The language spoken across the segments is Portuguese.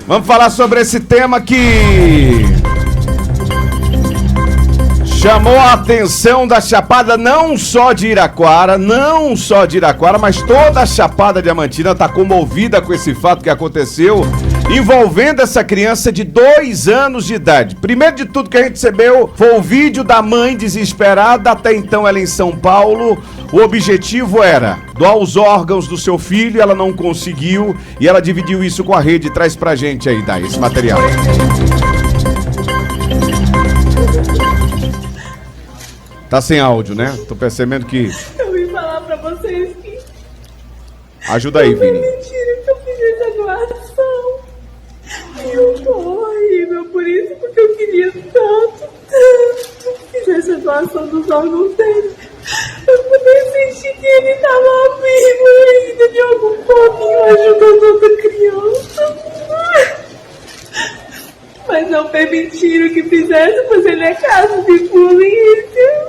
Vamos falar sobre esse tema que chamou a atenção da Chapada, não só de Iraquara, mas toda a Chapada Diamantina está comovida com esse fato que aconteceu, envolvendo essa criança de 2 anos de idade. Primeiro de tudo que a gente recebeu foi o vídeo da mãe desesperada, até então ela em São Paulo. O objetivo era doar os órgãos do seu filho, ela não conseguiu e ela dividiu isso com a rede. Traz pra gente aí, Dai, esse material. Tá sem áudio, né? Tô percebendo que... Eu vim falar pra vocês que... Ajuda aí, Vini. Mentira que eu fiz essa doação. E eu tô horrível por isso, porque eu queria tanto fiz essa doação dos órgãos dele. Eu poder sentir que ele tava vivo ainda de algum pouquinho ajudando outra criança. Mas não permitiram que fizesse, pois ele é caso de polícia.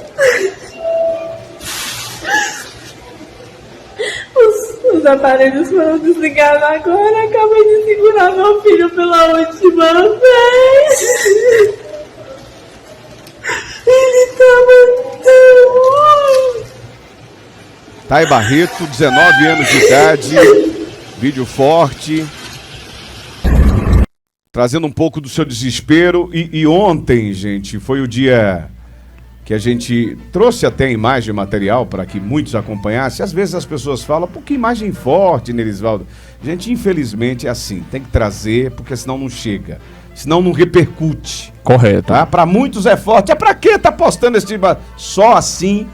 Os aparelhos foram desligados agora. Acabei de segurar meu filho pela última vez. Ele tava tão... Thay Barreto, 19 anos de idade, vídeo forte, trazendo um pouco do seu desespero. E ontem, gente, foi o dia que a gente trouxe até a imagem material para que muitos acompanhassem. Às vezes as pessoas falam, pô, que imagem forte, Nerisvaldo. Gente, infelizmente é assim, tem que trazer, porque senão não chega, senão não repercute. Correto. Tá? Para muitos é forte. É para que tá postando esse tipo? Só assim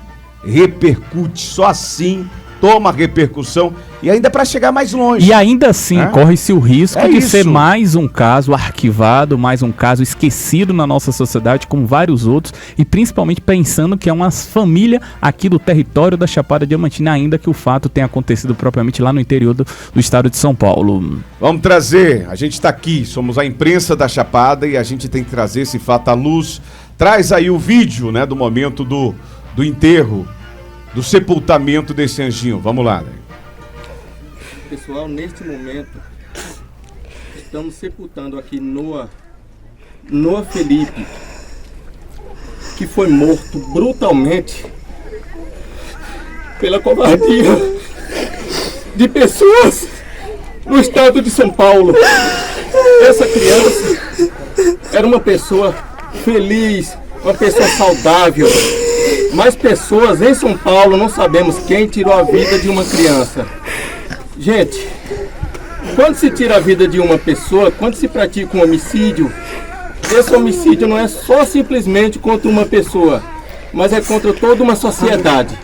repercute, só assim toma repercussão e ainda para chegar mais longe. E ainda assim corre-se o risco de ser isso. mais um caso arquivado, mais um caso esquecido na nossa sociedade, como vários outros, e principalmente pensando que é uma família aqui do território da Chapada Diamantina, ainda que o fato tenha acontecido propriamente lá no interior do estado de São Paulo. Vamos trazer, a gente está aqui, somos a imprensa da Chapada e a gente tem que trazer esse fato à luz. Traz aí o vídeo, né, do momento do enterro, do sepultamento desse anjinho. Vamos lá, né? Pessoal, neste momento estamos sepultando aqui Noah Felipe, que foi morto brutalmente pela covardia de pessoas no estado de São Paulo. Essa criança era uma pessoa feliz, uma pessoa saudável, mas pessoas em São Paulo não sabemos quem tirou a vida de uma criança. Gente, quando se tira a vida de uma pessoa, quando se pratica um homicídio, esse homicídio não é só simplesmente contra uma pessoa, mas é contra toda uma sociedade.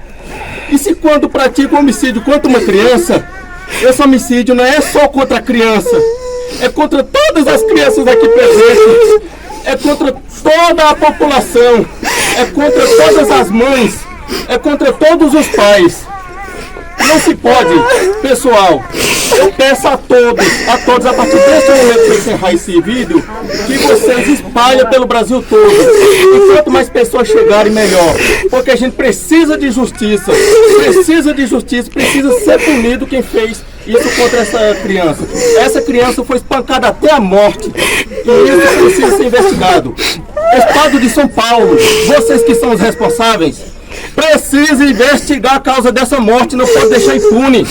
E se quando pratica um homicídio contra uma criança, esse homicídio não é só contra a criança, é contra todas as crianças aqui presentes, é contra toda a população, é contra todas as mães, é contra todos os pais. Não se pode, pessoal, eu peço a todos, a partir deste momento de encerrar esse vídeo, que vocês espalhem pelo Brasil todo. E quanto mais pessoas chegarem, melhor. Porque a gente precisa de justiça, precisa ser punido quem fez isso contra essa criança. Essa criança foi espancada até a morte, e isso precisa ser investigado. Estado de São Paulo, vocês que são os responsáveis, precisa investigar a causa dessa morte, não pode deixar impune.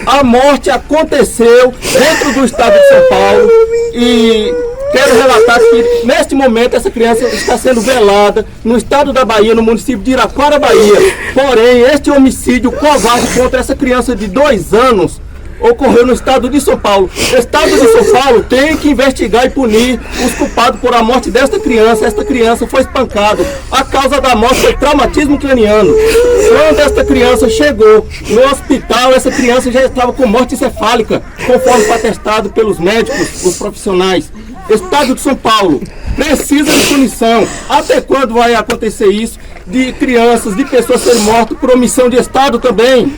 A morte aconteceu dentro do estado de São Paulo e quero relatar que neste momento essa criança está sendo velada no estado da Bahia, no município de Iraquara, Bahia. Porém, este homicídio covarde contra essa criança de 2 anos ocorreu no estado de São Paulo. O estado de São Paulo tem que investigar e punir os culpados por a morte desta criança. Esta criança foi espancada. A causa da morte foi traumatismo craniano. Quando esta criança chegou no hospital, essa criança já estava com morte encefálica, conforme foi atestado pelos médicos, os profissionais. Estado de São Paulo precisa de punição. Até quando vai acontecer isso? De crianças, de pessoas serem mortas por omissão de Estado também.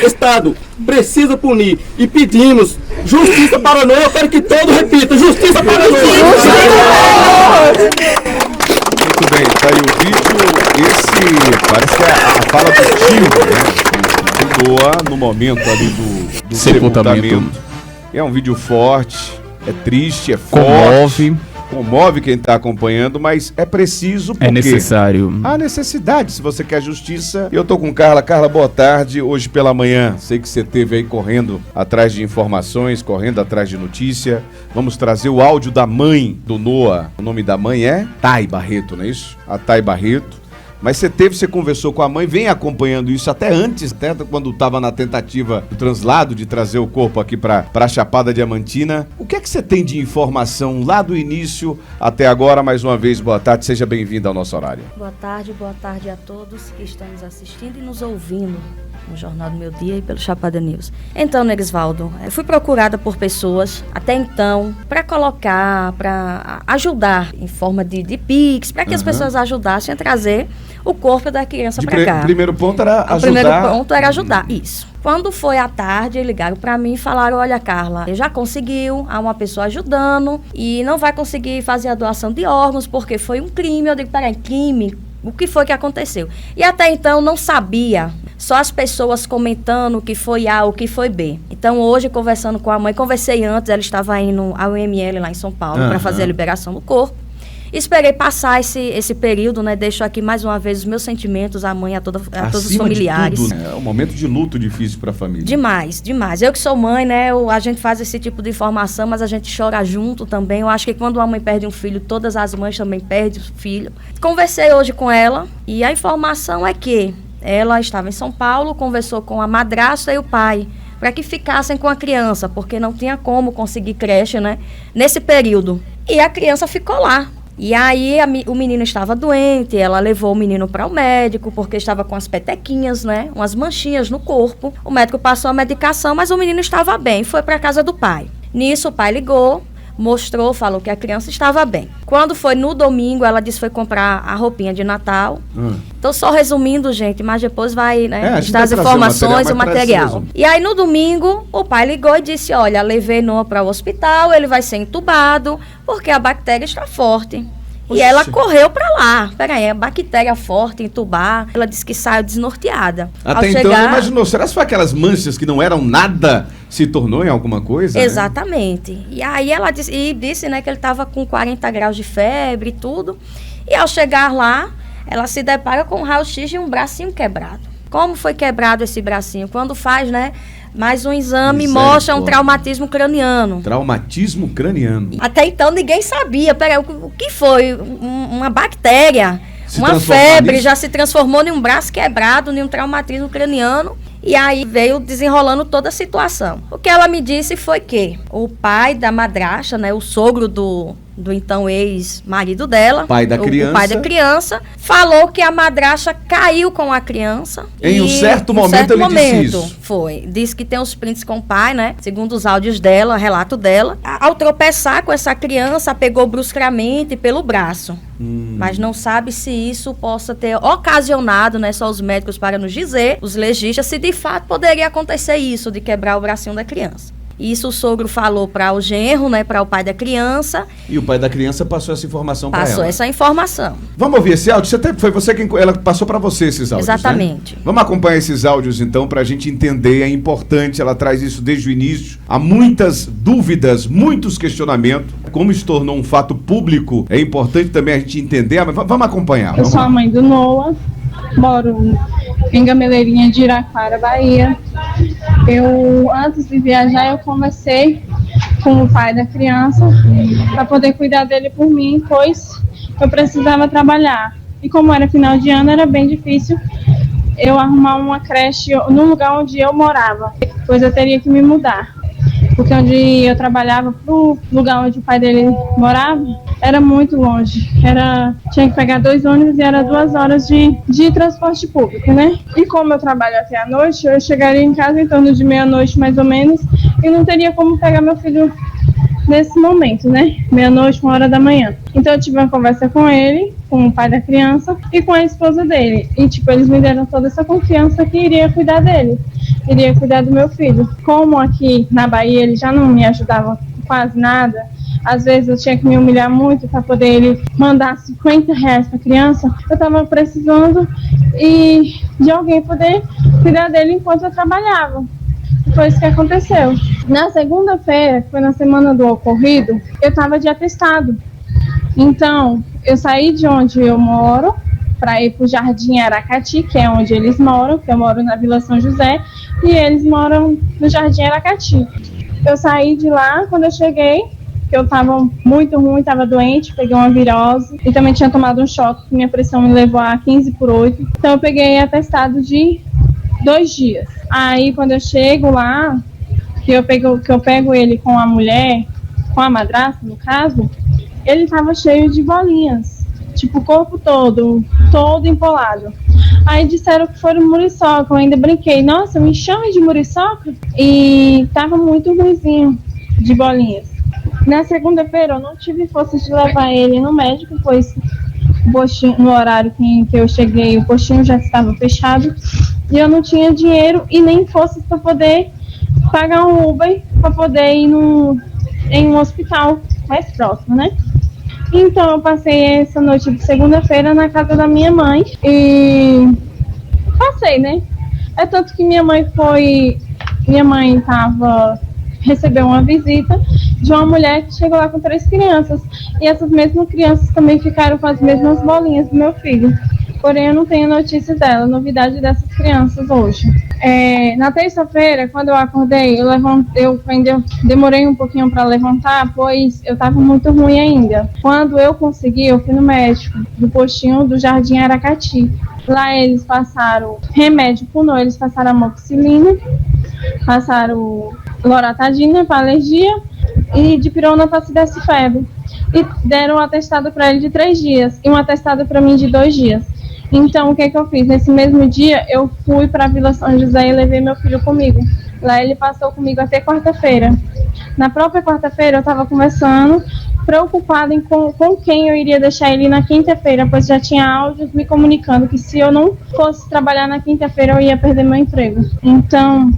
Estado precisa punir e pedimos justiça para nós. Eu quero que todos repitam: justiça para nós. Muito bem, tá aí o vídeo. Esse parece que é a fala do tio, né? Do Noah no momento ali do sepultamento. É um vídeo forte, é triste, é forte. Comove quem está acompanhando, mas é preciso porque é necessário. Há necessidade, se você quer justiça. Eu tô com Carla. Carla, boa tarde. Hoje pela manhã, sei que você esteve aí correndo atrás de informações, correndo atrás de notícia. Vamos trazer o áudio da mãe do Noah. O nome da mãe é Thay Barreto, não é isso? A Thay Barreto. Mas você conversou com a mãe, vem acompanhando isso até antes, até quando estava na tentativa do translado de trazer o corpo aqui para a Chapada Diamantina. O que é que você tem de informação lá do início até agora? Mais uma vez, boa tarde, seja bem-vindo ao nosso horário. Boa tarde a todos que estão nos assistindo e nos ouvindo no Jornal do Meu Dia e pelo Chapada News. Então, Nerisvaldo, eu fui procurada por pessoas, até então, para colocar, para ajudar em forma de Pix, para que as pessoas ajudassem a trazer o corpo da criança para cá. O primeiro ponto era ajudar. O primeiro ponto era ajudar, isso. Quando foi à tarde, ligaram para mim e falaram, olha, Carla, já conseguiu, há uma pessoa ajudando e não vai conseguir fazer a doação de órgãos porque foi um crime. Eu digo, peraí, crime? O que foi que aconteceu? E até então não sabia, só as pessoas comentando o que foi A, o que foi B. Então hoje, conversando com a mãe, conversei antes, ela estava indo ao UML lá em São Paulo para fazer a liberação do corpo. Esperei passar esse período, né? Deixo aqui mais uma vez os meus sentimentos à mãe, a todos os familiares. De tudo, né? É um momento de luto difícil para a família. Demais, demais. Eu que sou mãe, né? A gente faz esse tipo de informação, mas a gente chora junto também. Eu acho que quando uma mãe perde um filho, todas as mães também perdem o filho. Conversei hoje com ela e a informação é que ela estava em São Paulo, conversou com a madrasta e o pai para que ficassem com a criança, porque não tinha como conseguir creche, né? Nesse período. E a criança ficou lá. E aí o menino estava doente, ela levou o menino para o médico, porque estava com as petequinhas, né? Umas manchinhas no corpo. O médico passou a medicação, mas o menino estava bem, foi para a casa do pai. Nisso o pai ligou, mostrou, falou que a criança estava bem. Quando foi no domingo, ela disse que foi comprar a roupinha de Natal. Então, só resumindo, gente, mas depois vai, né, estar as informações e o material. E aí, no domingo, o pai ligou e disse, olha, levei Noah para o hospital, ele vai ser entubado, porque a bactéria está forte. E ela correu para lá. Peraí, a bactéria forte, entubar. Ela disse que saiu desnorteada. Até então, ela imaginou, será que foi aquelas manchas que não eram nada, se tornou em alguma coisa? Exatamente. Né? E aí ela disse, né, que ele estava com 40 graus de febre e tudo. E ao chegar lá, ela se depara com um raio-x de um bracinho quebrado. Como foi quebrado esse bracinho? Quando faz, né, mais um exame, mostra um traumatismo craniano. Traumatismo craniano. Até então ninguém sabia. Peraí, o que foi? Uma bactéria, uma febre, já se transformou em um braço quebrado, em um traumatismo craniano. E aí veio desenrolando toda a situação. O que ela me disse foi que o pai da madrasta, né, o sogro do então ex-marido dela, o pai da criança, falou que a madrasta caiu com a criança. Em um certo momento ele disse isso. Foi. Disse que tem os prints com o pai, né? Segundo os áudios dela, relato dela. Ao tropeçar com essa criança, pegou bruscamente pelo braço. Mas não sabe se isso possa ter ocasionado, né? Só os médicos para nos dizer, os legistas, se de fato poderia acontecer isso, de quebrar o bracinho da criança. Isso o sogro falou para o genro, né, para o pai da criança. E o pai da criança passou essa informação para ela. Passou essa informação. Vamos ouvir esse áudio? Foi você quem ela passou para você esses áudios, exatamente. Né? Vamos acompanhar esses áudios então para a gente entender. É importante, ela traz isso desde o início. Há muitas dúvidas, muitos questionamentos. Como isso tornou um fato público, é importante também a gente entender. Mas vamos acompanhar. Eu sou a mãe do Noah, moro em Gameleirinha de Iraquara, Bahia. Antes de viajar, eu conversei com o pai da criança para poder cuidar dele por mim, pois eu precisava trabalhar. E como era final de ano, era bem difícil eu arrumar uma creche no lugar onde eu morava, pois eu teria que me mudar. Porque onde eu trabalhava, pro lugar onde o pai dele morava, era muito longe. Tinha que pegar 2 ônibus e era 2 horas de transporte público, né? E como eu trabalho até a noite, eu chegaria em casa em torno de meia-noite, mais ou menos, e não teria como pegar meu filho nesse momento, né? Meia-noite, 1h da manhã. Então eu tive uma conversa com ele, com o pai da criança e com a esposa dele. E eles me deram toda essa confiança que iria cuidar dele. Iria cuidar do meu filho. Como aqui na Bahia ele já não me ajudava quase nada, às vezes eu tinha que me humilhar muito para poder ele mandar R$50 para a criança, eu estava precisando de alguém poder cuidar dele enquanto eu trabalhava. Foi isso que aconteceu. Na segunda-feira, que foi na semana do ocorrido, eu estava de atestado. Então, eu saí de onde eu moro para ir para o Jardim Aracati, que é onde eles moram, que eu moro na Vila São José, e eles moram no Jardim Aracati. Eu saí de lá, quando eu cheguei, que eu estava muito ruim, estava doente, peguei uma virose e também tinha tomado um choque, que minha pressão me levou a 15/8. Então, eu peguei atestado de 2 dias. Aí, quando eu chego lá, que eu pego ele com a mulher, com a madrasta, no caso, ele estava cheio de bolinhas, tipo o corpo todo empolado. Aí disseram que foram muriçoca, eu ainda brinquei, nossa, me chame de muriçoca? E estava muito ruimzinho de bolinhas. Na segunda-feira eu não tive força de levar ele no médico, pois o postinho, no horário que eu cheguei, o postinho já estava fechado e eu não tinha dinheiro e nem forças para poder pagar um Uber para poder ir em um hospital mais próximo, né? Então eu passei essa noite de segunda-feira na casa da minha mãe e passei, né? É tanto que minha mãe recebeu uma visita de uma mulher que chegou lá com 3 crianças e essas mesmas crianças também ficaram com as mesmas bolinhas do meu filho. Porém, eu não tenho notícias dela, novidade dessas crianças hoje. Na terça-feira, quando eu acordei, eu demorei um pouquinho para levantar, pois eu estava muito ruim ainda. Quando eu consegui, eu fui no médico do postinho do Jardim Aracati. Lá eles passaram remédio pulmão, eles passaram amoxicilina, passaram loratadina para alergia e dipirona para se desse febre. E deram um atestado para ele de 3 dias e um atestado para mim de 2 dias. Então, o que eu fiz? Nesse mesmo dia, eu fui para a Vila São José e levei meu filho comigo. Lá ele passou comigo até quarta-feira. Na própria quarta-feira, eu estava conversando, preocupada com quem eu iria deixar ele na quinta-feira, pois já tinha áudios me comunicando que se eu não fosse trabalhar na quinta-feira, eu ia perder meu emprego. Então,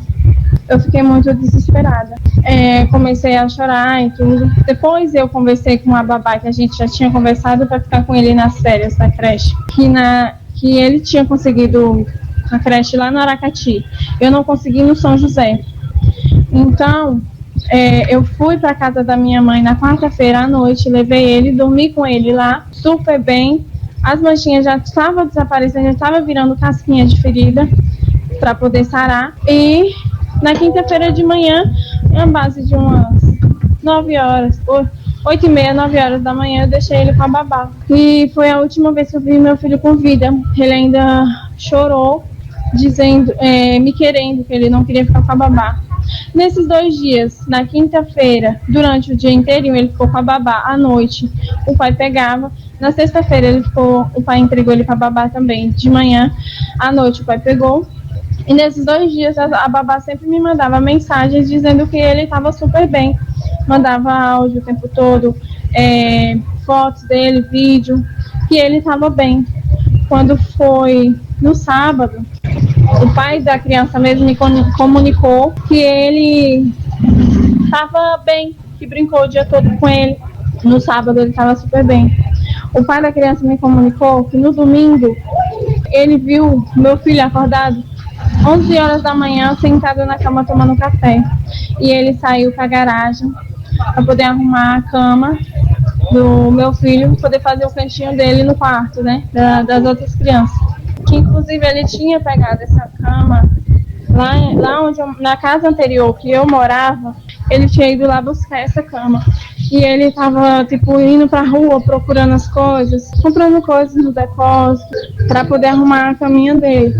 eu fiquei muito desesperada. Comecei a chorar e tudo. Depois eu conversei com a babá, que a gente já tinha conversado para ficar com ele nas férias da creche, que ele tinha conseguido a creche lá no Aracati. Eu não consegui no São José. Então, eu fui para a casa da minha mãe na quarta-feira à noite, levei ele, dormi com ele lá, super bem. As manchinhas já estavam desaparecendo, já estava virando casquinha de ferida para poder sarar. E na quinta-feira de manhã, na base de umas 9 horas, 8h30, 9 horas da manhã, eu deixei ele com a babá. E foi a última vez que eu vi meu filho com vida. Ele ainda chorou, dizendo, me querendo, que ele não queria ficar com a babá. Nesses 2 dias, na quinta-feira, durante o dia inteiro, ele ficou com a babá. À noite, o pai pegava. Na sexta-feira, o pai entregou ele para a babá também. De manhã, à noite, o pai pegou. E nesses 2 dias, a babá sempre me mandava mensagens dizendo que ele estava super bem. Mandava áudio o tempo todo, fotos dele, vídeo, que ele estava bem. Quando foi no sábado, o pai da criança mesmo me comunicou que ele estava bem, que brincou o dia todo com ele. No sábado ele estava super bem. O pai da criança me comunicou que no domingo ele viu meu filho acordado 11 horas da manhã, sentado na cama tomando café. E ele saiu para a garagem para poder arrumar a cama do meu filho, poder fazer o cantinho dele no quarto, né, das outras crianças. Que inclusive ele tinha pegado essa cama lá onde na casa anterior que eu morava, ele tinha ido lá buscar essa cama. E ele estava indo pra rua procurando as coisas, comprando coisas no depósito para poder arrumar a caminha dele.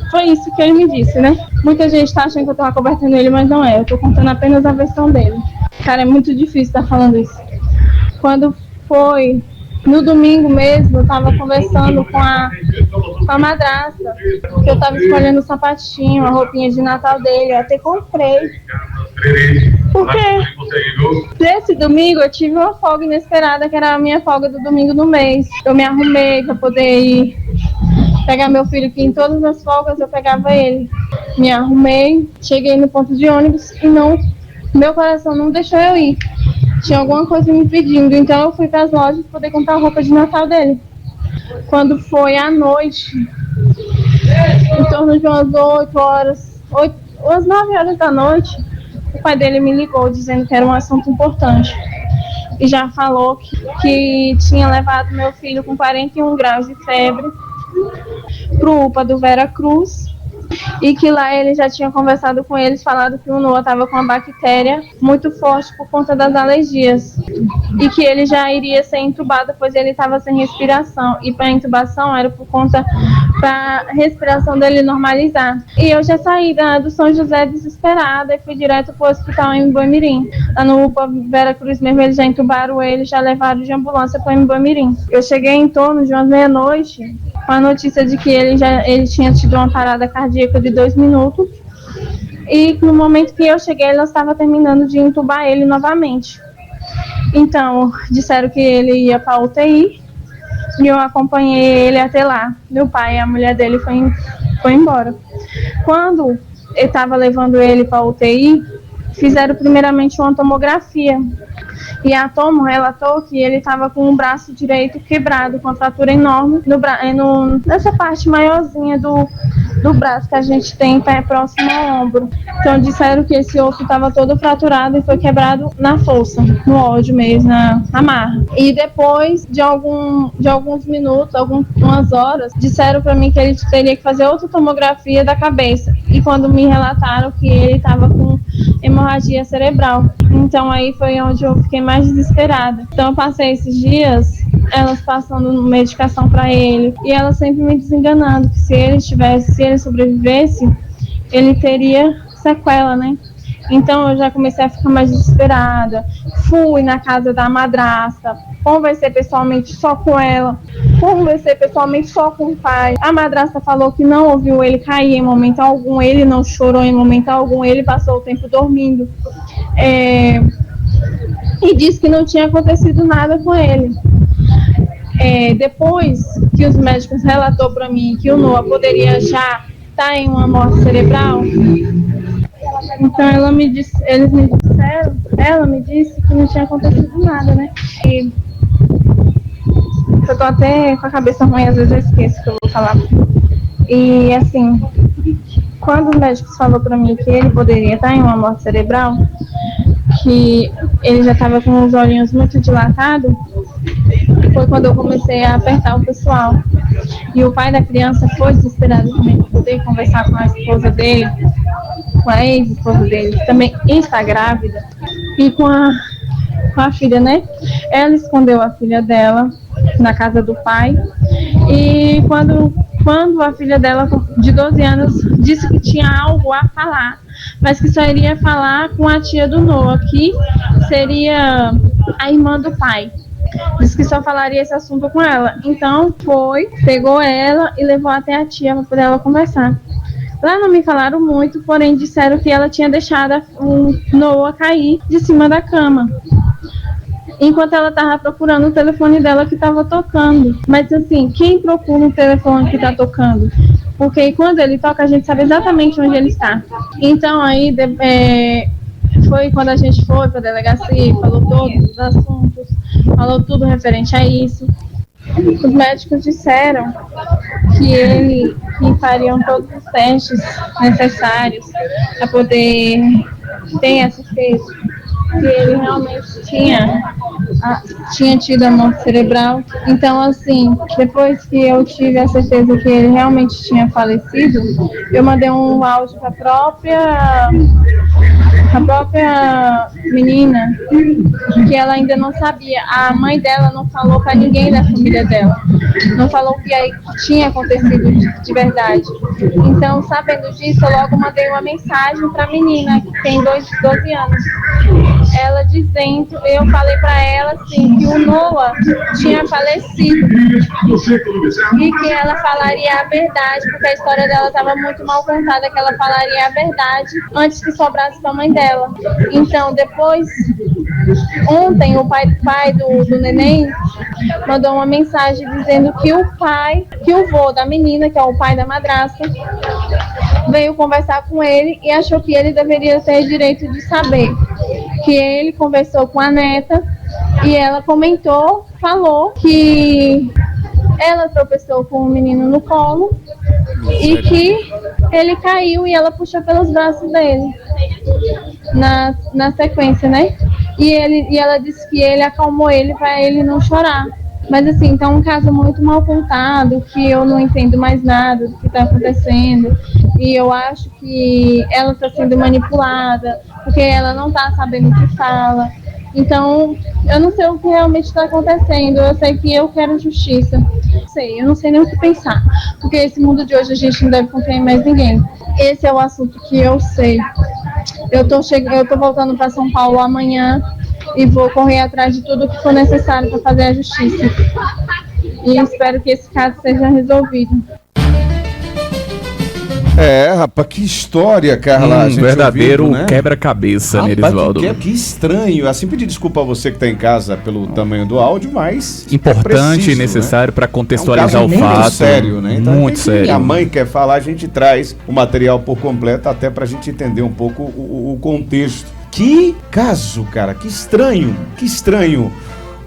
Foi isso que ele me disse, né? Muita gente está achando que eu estava cobertando ele, mas não é. Eu estou contando apenas a versão dele. Cara, é muito difícil estar falando isso. Quando foi no domingo mesmo, eu estava conversando com a madrasta, que eu estava escolhendo o sapatinho, a roupinha de Natal dele. Eu até comprei. Porque nesse domingo eu tive uma folga inesperada, que era a minha folga do domingo do mês. Eu me arrumei para poder ir pegar meu filho, que em todas as folgas eu pegava ele. Me arrumei, cheguei no ponto de ônibus e meu coração não deixou eu ir. Tinha alguma coisa me impedindo, então eu fui para as lojas para poder comprar a roupa de Natal dele. Quando foi à noite, em torno de umas 8 horas, umas 9 horas da noite, o pai dele me ligou dizendo que era um assunto importante. E já falou que tinha levado meu filho com 41 graus de febre pro UPA do Vera Cruz, e que lá ele já tinha conversado com eles, falado que o Noah estava com uma bactéria muito forte por conta das alergias, e que ele já iria ser entubado, pois ele estava sem respiração, e para a intubação era por conta da respiração dele normalizar. E eu já saí do São José desesperada e fui direto para o hospital em Boimirim. Lá no UPA Vera Cruz mesmo, eles já entubaram ele, já levaram de ambulância para Boimirim. Eu cheguei em torno de umas meia-noite com a notícia de que ele tinha tido uma parada cardíaca de 2 minutos, e no momento que eu cheguei, ela estava terminando de entubar ele novamente. Então, disseram que ele ia para a UTI, e eu acompanhei ele até lá. Meu pai e a mulher dele foi embora. Quando eu estava levando ele para a UTI, fizeram primeiramente uma tomografia. E a tomo relatou que ele estava com o braço direito quebrado, com uma fratura enorme nessa parte maiorzinha do braço que a gente tem próximo ao ombro. Então disseram que esse osso estava todo fraturado e foi quebrado na força, no ódio mesmo, na marra. E depois de alguns minutos, algumas horas, disseram para mim que ele teria que fazer outra tomografia da cabeça. E quando me relataram que ele estava com hemorragia cerebral. Então aí foi onde eu fiquei mais desesperada. Então eu passei esses dias elas passando medicação para ele, e ela sempre me desenganando que se ele sobrevivesse, ele teria sequela, né? Então eu já comecei a ficar mais desesperada. Fui na casa da madrasta, conversei pessoalmente só com ela, conversei pessoalmente só com o pai. A madrasta falou que não ouviu ele cair em momento algum, ele não chorou em momento algum, ele passou o tempo dormindo. E disse que não tinha acontecido nada com ele. Depois que os médicos relatou para mim que o Noah poderia já estar em uma morte cerebral, então ela me disse que não tinha acontecido nada, né? E eu tô até com a cabeça ruim, às vezes eu esqueço que eu vou falar. E assim, quando os médicos falou para mim que ele poderia estar em uma morte cerebral, que ele já estava com os olhinhos muito dilatados, foi quando eu comecei a apertar o pessoal. E o pai da criança foi desesperado também para poder conversar com a esposa dele, com a ex-esposa dele, que também está grávida, e com a filha, né? Ela escondeu a filha dela na casa do pai, e quando a filha dela, de 12 anos, disse que tinha algo a falar, mas que só iria falar com a tia do Noah, que seria a irmã do pai. Disse que só falaria esse assunto com ela. Então pegou ela e levou até a tia para poder ela conversar. Lá não me falaram muito, porém disseram que ela tinha deixado o Noah cair de cima da cama, enquanto ela estava procurando o telefone dela que estava tocando. Mas assim, quem procura o telefone que está tocando? Porque quando ele toca, a gente sabe exatamente onde ele está. Então aí foi quando a gente foi para a delegacia, falou todos os assuntos, falou tudo referente a isso. Os médicos disseram que fariam todos os testes necessários para poder ter a certeza que ele realmente tinha tido a morte cerebral. Então, assim, depois que eu tive a certeza que ele realmente tinha falecido, eu mandei um áudio para a própria menina, que ela ainda não sabia. A mãe dela não falou para ninguém da família dela, não falou que tinha acontecido de verdade. Então, sabendo disso, eu logo mandei uma mensagem para a menina, que tem 12 anos. Ela dizendo, eu falei para ela assim, que o Noah tinha falecido e que ela falaria a verdade, porque a história dela estava muito mal contada, que ela falaria a verdade antes que sobrasse para a mãe dela. Então, depois, ontem, o pai do neném mandou uma mensagem dizendo que o vô da menina, que é o pai da madrasta, veio conversar com ele e achou que ele deveria ter direito de saber. Que ele conversou com a neta e ela falou que ela tropeçou com o menino no colo e que ele caiu e ela puxou pelos braços dele na sequência, né? E ela disse que ele acalmou ele para ele não chorar. Mas assim, então é um caso muito mal contado, que eu não entendo mais nada do que está acontecendo. E eu acho que ela está sendo manipulada, porque ela não está sabendo o que fala. Então, eu não sei o que realmente está acontecendo. Eu sei que eu quero justiça. Eu não sei nem o que pensar. Porque esse mundo de hoje a gente não deve confiar em mais ninguém. Esse é o assunto que eu sei. Eu tô voltando para São Paulo amanhã e vou correr atrás de tudo que for necessário para fazer a justiça. E espero que esse caso seja resolvido. Rapaz, que história, Carla. Verdadeiro ouvindo, né? Quebra-cabeça, Nerisvaldo. Que estranho. Assim, pedir desculpa a você que está em casa pelo tamanho do áudio, mas importante preciso, e necessário, né? Para contextualizar é um caso o fato. Muito sério, né? Então, muito sério. A mãe quer falar, a gente traz o material por completo, até para a gente entender um pouco o contexto. Que caso, cara, que estranho, que estranho.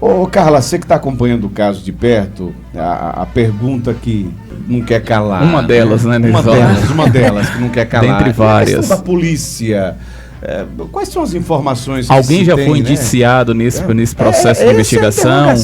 Ô, Carla, você que está acompanhando o caso de perto, a pergunta que não quer calar. Uma delas, né, Uma delas que não quer calar. Dentre várias. A questão da polícia. Quais são as informações que alguém já tem, foi né? indiciado nesse processo de investigação?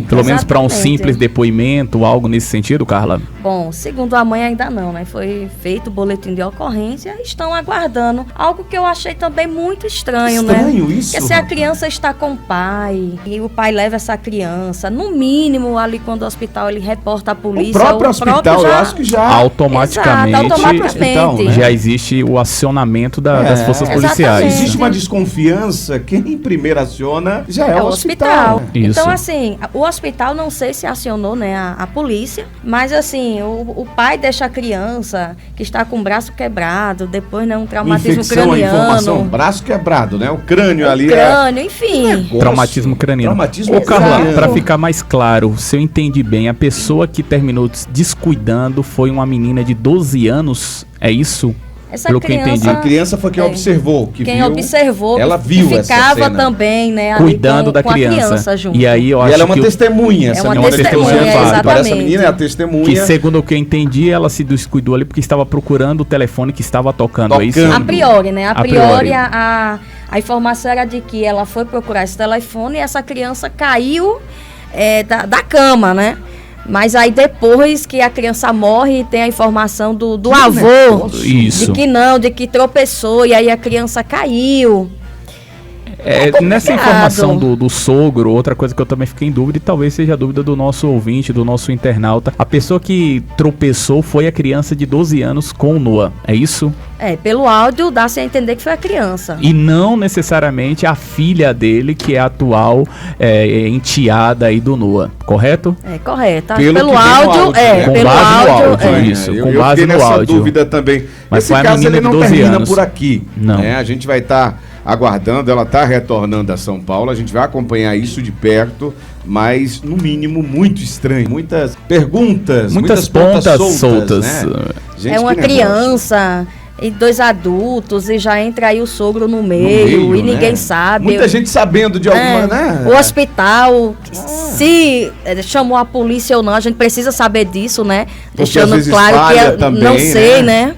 Pelo menos para um simples depoimento, algo nesse sentido, Carla? Bom, segundo a mãe ainda não, né? Foi feito o boletim de ocorrência, estão aguardando. Algo que eu achei também muito estranho, né? Estranho isso? Porque se a criança está com o pai e o pai leva essa criança, no mínimo ali quando o hospital ele reporta a polícia, o próprio hospital, eu acho que já automaticamente, hospital, né? já existe o acionamento das forças policiais. Existe uma desconfiança, quem primeiro aciona já é o hospital. Né? Então, assim, o hospital não sei se acionou, né, a polícia, mas assim, o pai deixa a criança que está com o braço quebrado, depois, né, um traumatismo craniano. Informação, braço quebrado, né? O crânio ali. Enfim. Traumatismo craniano. Ô, Carla, para ficar mais claro, se eu entendi bem, a pessoa que terminou descuidando foi uma menina de 12 anos, é isso? Pelo que eu entendi. A criança foi quem observou, ela viu que ficava essa cena. Também, né, cuidando da criança junto. E aí eu acho ela é uma testemunha, essa menina. Essa menina é a testemunha. Que segundo o que eu entendi, ela se descuidou ali porque estava procurando o telefone que estava tocando. É isso? A priori, né? A priori a informação era de que ela foi procurar esse telefone e essa criança caiu da cama, né? Mas aí depois que a criança morre, tem a informação do avô, isso. de que tropeçou e aí a criança caiu. Nessa informação do sogro, outra coisa que eu também fiquei em dúvida, e talvez seja a dúvida do nosso ouvinte, do nosso internauta, a pessoa que tropeçou foi a criança de 12 anos com o Noah, é isso? Pelo áudio dá-se a entender que foi a criança. E não necessariamente a filha dele, que é a atual enteada aí do Noah, correto? Correto. Pelo áudio, pelo áudio. Isso, com base no áudio. Dúvida também. Mas esse caso ele não termina por aqui. Não. A gente vai estar aguardando, ela está retornando a São Paulo, a gente vai acompanhar isso de perto, mas no mínimo muito estranho, muitas perguntas, muitas pontas soltas. Né? Gente, uma criança e 2 adultos e já entra aí o sogro no meio e ninguém sabe. Muita gente sabendo de alguma, né? O hospital, se chamou a polícia ou não, a gente precisa saber disso, né? Deixando claro que também, não sei, né?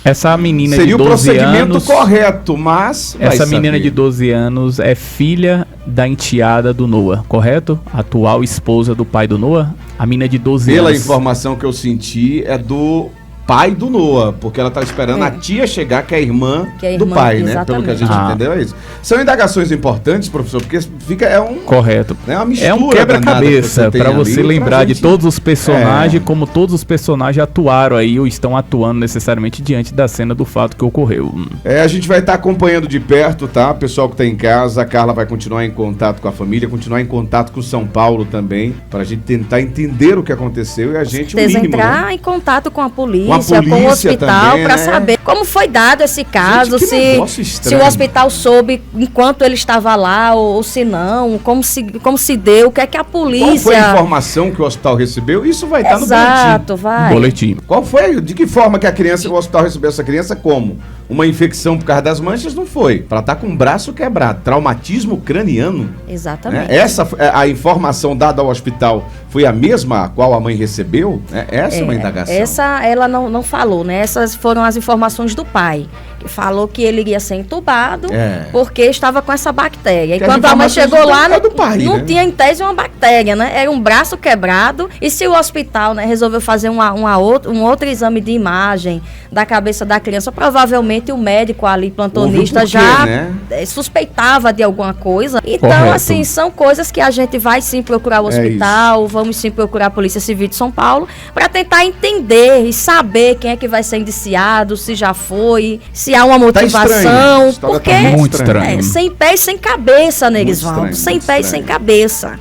Essa menina seria de 12 anos... Seria o procedimento correto, mas... Essa menina de 12 anos é filha da enteada do Noah, correto? Atual esposa do pai do Noah? A menina de 12 anos... Pela informação que eu senti, é do pai do Noah, porque ela tá esperando a tia chegar, que é a irmã do pai, né? Pelo que a gente entendeu, é isso. São indagações importantes, professor, porque fica, correto. Né, uma mistura, é um quebra-cabeça para você lembrar de todos os personagens, como todos os personagens atuaram aí, ou estão atuando necessariamente diante da cena do fato que ocorreu. A gente vai estar acompanhando de perto, tá? Pessoal que tá em casa, a Carla vai continuar em contato com a família, continuar em contato com São Paulo também, para a gente tentar entender o que aconteceu e a gente, o mínimo, entrar em contato com a polícia, com o hospital, para saber como foi dado esse caso, Gente, que negócio se estranho. o hospital soube enquanto ele estava lá ou se não, como se deu, o que é que a polícia... Qual foi a informação que o hospital recebeu? Isso vai estar no boletim. Exato, vai. Boletim. Qual foi? De que forma que o hospital recebeu essa criança? Como? Uma infecção por causa das manchas? Não foi. Ela tá com o braço quebrado. Traumatismo craniano. Exatamente. Né? Essa, a informação dada ao hospital foi a mesma a qual a mãe recebeu? Essa é uma indagação. Essa ela não falou, né? Essas foram as informações do pai. Que falou que ele iria ser entubado porque estava com essa bactéria. E Que quando as a mãe informações chegou lá, do pai, não né? tinha em tese uma bactéria, né? Era um braço quebrado. E se o hospital, né, resolveu fazer um outro exame de imagem da cabeça da criança, provavelmente o médico ali, plantonista, Houve um porquê, já né? Suspeitava de alguma coisa. Então, Correto. assim, são coisas que a gente vai sim procurar o hospital, vamos sim procurar a Polícia Civil de São Paulo, para tentar entender e saber quem é que vai ser indiciado, se já foi, se há uma motivação. História Porque tá muito estranho. sem pé e sem cabeça, Nerisvaldo. estranho, Sem muito pé e estranho. sem cabeça.